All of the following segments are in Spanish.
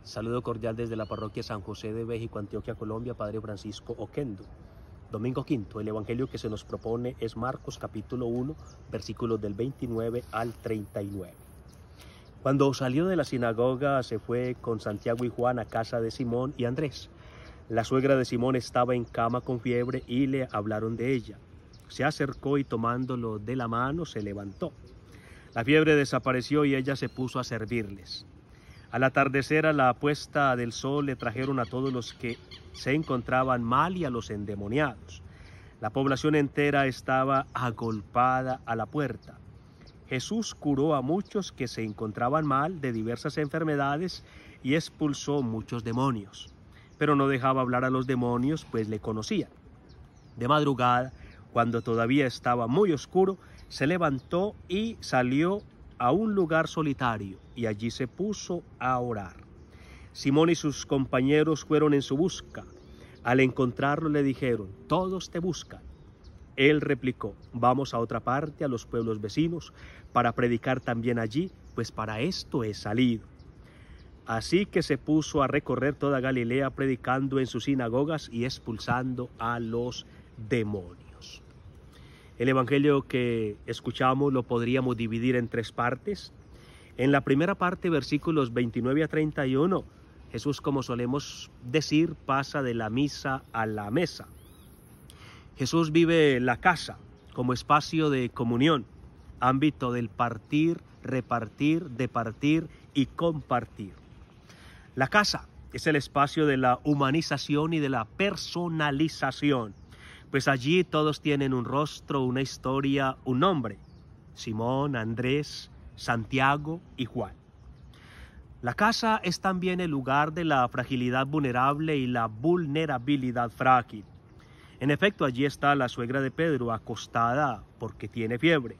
Saludo cordial desde la parroquia San José de México, Antioquia, Colombia, Padre Francisco Oquendo. Domingo quinto, el evangelio que se nos propone es Marcos capítulo 1, versículos del 29 al 39. Cuando salió de la sinagoga, se fue con Santiago y Juan a casa de Simón y Andrés. La suegra de Simón estaba en cama con fiebre y le hablaron de ella. Se acercó y tomándolo de la mano se levantó. La fiebre desapareció y ella se puso a servirles. Al atardecer, a la puesta del sol, le trajeron a todos los que se encontraban mal y a los endemoniados. La población entera estaba agolpada a la puerta. Jesús curó a muchos que se encontraban mal de diversas enfermedades y expulsó muchos demonios. Pero no dejaba hablar a los demonios, pues le conocían. De madrugada, cuando todavía estaba muy oscuro, se levantó y salió a un lugar solitario, y allí se puso a orar. Simón y sus compañeros fueron en su busca. Al encontrarlo le dijeron: «Todos te buscan». Él replicó: «Vamos a otra parte, a los pueblos vecinos, para predicar también allí, pues para esto he salido». Así que se puso a recorrer toda Galilea, predicando en sus sinagogas y expulsando a los demonios. El evangelio que escuchamos lo podríamos dividir en tres partes. En la primera parte, versículos 29 a 31, Jesús, como solemos decir, pasa de la misa a la mesa. Jesús vive la casa como espacio de comunión, ámbito del partir, repartir, departir y compartir. La casa es el espacio de la humanización y de la personalización, pues allí todos tienen un rostro, una historia, un nombre: Simón, Andrés, Santiago y Juan. La casa es también el lugar de la fragilidad vulnerable y la vulnerabilidad frágil. En efecto, allí está la suegra de Pedro, acostada porque tiene fiebre.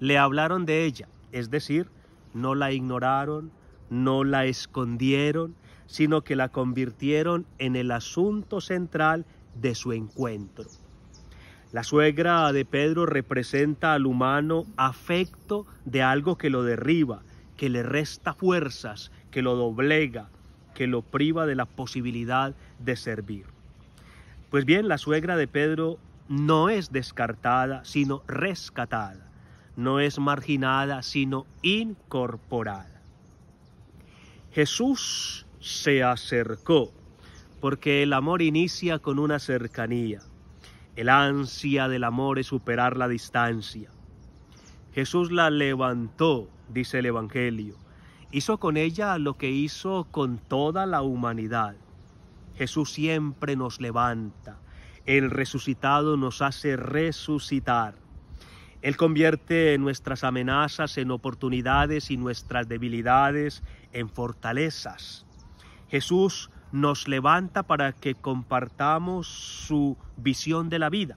Le hablaron de ella, es decir, no la ignoraron, no la escondieron, sino que la convirtieron en el asunto central de su encuentro. La suegra de Pedro representa al humano afecto de algo que lo derriba, que le resta fuerzas, que lo doblega, que lo priva de la posibilidad de servir. Pues bien, la suegra de Pedro no es descartada, sino rescatada. No es marginada, sino incorporada. Jesús se acercó, porque el amor inicia con una cercanía. El ansia del amor es superar la distancia. Jesús la levantó, dice el evangelio. Hizo con ella lo que hizo con toda la humanidad. Jesús siempre nos levanta. El resucitado nos hace resucitar. Él convierte nuestras amenazas en oportunidades y nuestras debilidades en fortalezas. Jesús nos levanta para que compartamos su visión de la vida,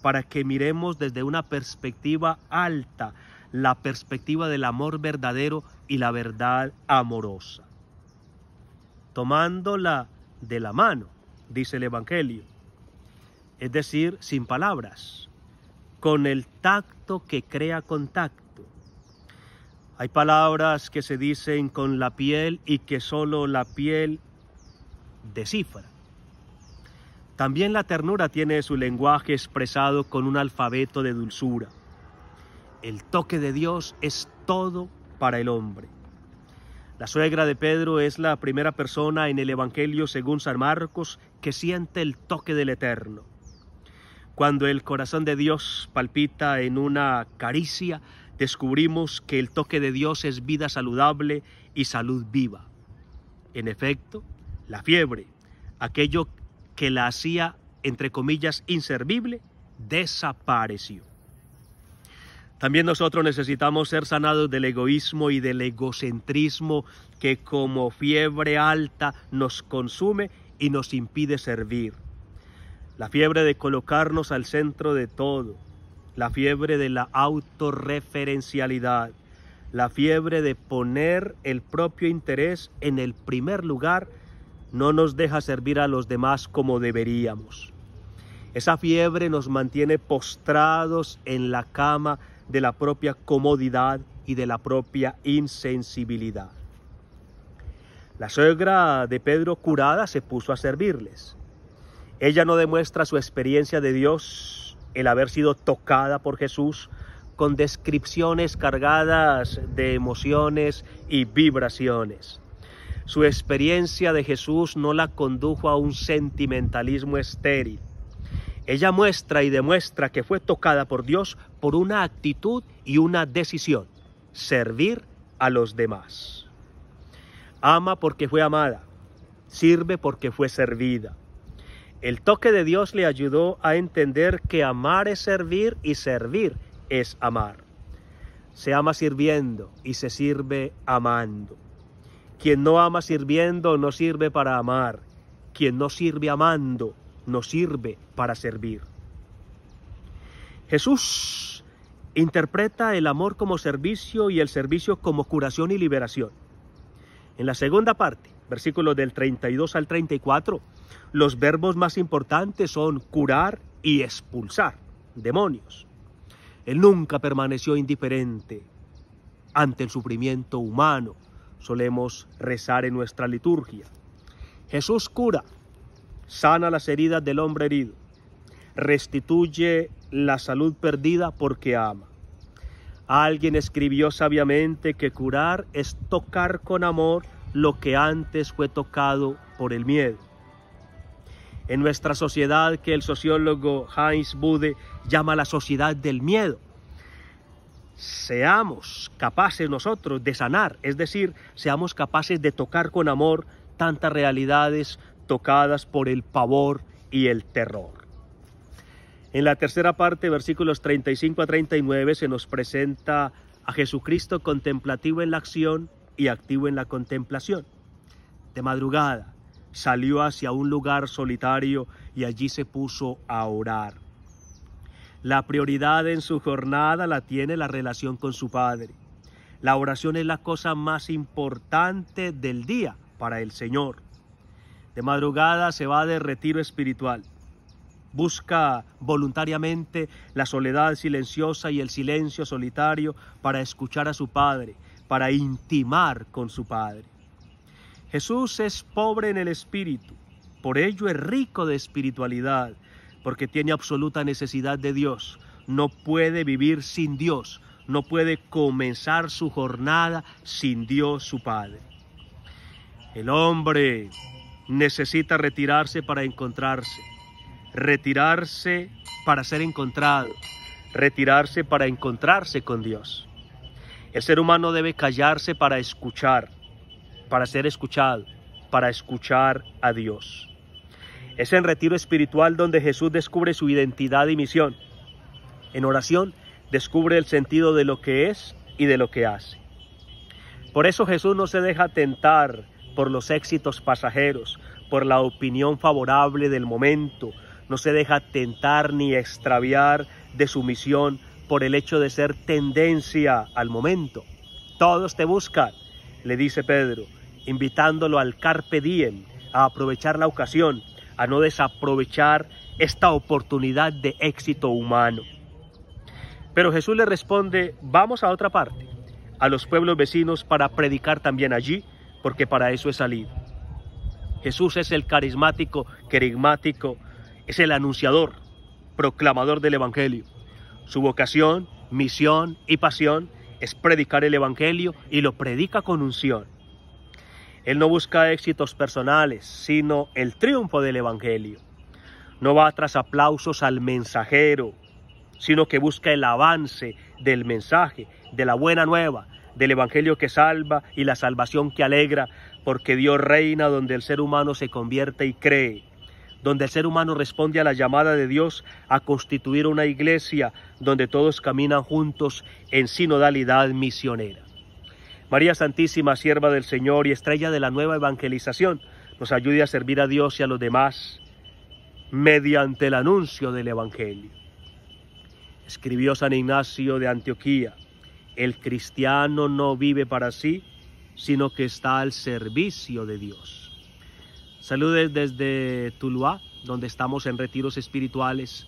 para que miremos desde una perspectiva alta, la perspectiva del amor verdadero y la verdad amorosa. Tomándola de la mano, dice el evangelio, es decir, sin palabras, con el tacto que crea contacto. Hay palabras que se dicen con la piel y que solo la piel descifra. También la ternura tiene su lenguaje expresado con un alfabeto de dulzura. El toque de Dios es todo para el hombre. La suegra de Pedro es la primera persona en el evangelio según San Marcos que siente el toque del Eterno. Cuando el corazón de Dios palpita en una caricia, descubrimos que el toque de Dios es vida saludable y salud viva. En efecto, la fiebre, aquello que la hacía, entre comillas, inservible, desapareció. También nosotros necesitamos ser sanados del egoísmo y del egocentrismo que como fiebre alta nos consume y nos impide servir. La fiebre de colocarnos al centro de todo, la fiebre de la autorreferencialidad, la fiebre de poner el propio interés en el primer lugar, no nos deja servir a los demás como deberíamos. Esa fiebre nos mantiene postrados en la cama de la propia comodidad y de la propia insensibilidad. La suegra de Pedro, curada, se puso a servirles. Ella no demuestra su experiencia de Dios, el haber sido tocada por Jesús, con descripciones cargadas de emociones y vibraciones. Su experiencia de Jesús no la condujo a un sentimentalismo estéril. Ella muestra y demuestra que fue tocada por Dios por una actitud y una decisión: servir a los demás. Ama porque fue amada, sirve porque fue servida. El toque de Dios le ayudó a entender que amar es servir y servir es amar. Se ama sirviendo y se sirve amando. Quien no ama sirviendo no sirve para amar. Quien no sirve amando no sirve para servir. Jesús interpreta el amor como servicio y el servicio como curación y liberación. En la segunda parte, versículos del 32 al 34, los verbos más importantes son curar y expulsar demonios. Él nunca permaneció indiferente ante el sufrimiento humano. Solemos rezar en nuestra liturgia. Jesús cura, sana las heridas del hombre herido, restituye la salud perdida porque ama. Alguien escribió sabiamente que curar es tocar con amor lo que antes fue tocado por el miedo. En nuestra sociedad, que el sociólogo Heinz Bude llama la sociedad del miedo, seamos capaces nosotros de sanar, es decir, seamos capaces de tocar con amor tantas realidades tocadas por el pavor y el terror. En la tercera parte, versículos 35 a 39, se nos presenta a Jesucristo contemplativo en la acción y activo en la contemplación. De madrugada salió hacia un lugar solitario y allí se puso a orar. La prioridad en su jornada la tiene la relación con su Padre. La oración es la cosa más importante del día para el Señor. De madrugada se va de retiro espiritual. Busca voluntariamente la soledad silenciosa y el silencio solitario para escuchar a su Padre, para intimar con su Padre. Jesús es pobre en el espíritu, por ello es rico de espiritualidad, porque tiene absoluta necesidad de Dios. No puede vivir sin Dios, no puede comenzar su jornada sin Dios su Padre. El hombre necesita retirarse para encontrarse, retirarse para ser encontrado, retirarse para encontrarse con Dios. El ser humano debe callarse para escuchar, para ser escuchado, para escuchar a Dios. Es en retiro espiritual donde Jesús descubre su identidad y misión. En oración descubre el sentido de lo que es y de lo que hace. Por eso Jesús no se deja tentar por los éxitos pasajeros, por la opinión favorable del momento. No se deja tentar ni extraviar de su misión por el hecho de ser tendencia al momento. Todos te buscan, le dice Pedro, invitándolo al carpe diem, a aprovechar la ocasión, a no desaprovechar esta oportunidad de éxito humano. Pero Jesús le responde: vamos a otra parte, a los pueblos vecinos, para predicar también allí, porque para eso he salido. Jesús es el carismático, querigmático, es el anunciador, proclamador del Evangelio. Su vocación, misión y pasión es predicar el Evangelio, y lo predica con unción. Él no busca éxitos personales, sino el triunfo del Evangelio. No va tras aplausos al mensajero, sino que busca el avance del mensaje, de la buena nueva, del Evangelio que salva y la salvación que alegra, porque Dios reina donde el ser humano se convierte y cree, donde el ser humano responde a la llamada de Dios a constituir una iglesia donde todos caminan juntos en sinodalidad misionera. María Santísima, sierva del Señor y estrella de la nueva evangelización, nos ayude a servir a Dios y a los demás mediante el anuncio del Evangelio. Escribió San Ignacio de Antioquía: el cristiano no vive para sí, sino que está al servicio de Dios. Saludes desde Tuluá, donde estamos en retiros espirituales,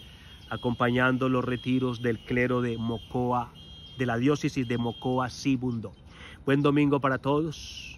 acompañando los retiros del clero de Mocoa, de la diócesis de Mocoa Sibundoy. Buen domingo para todos.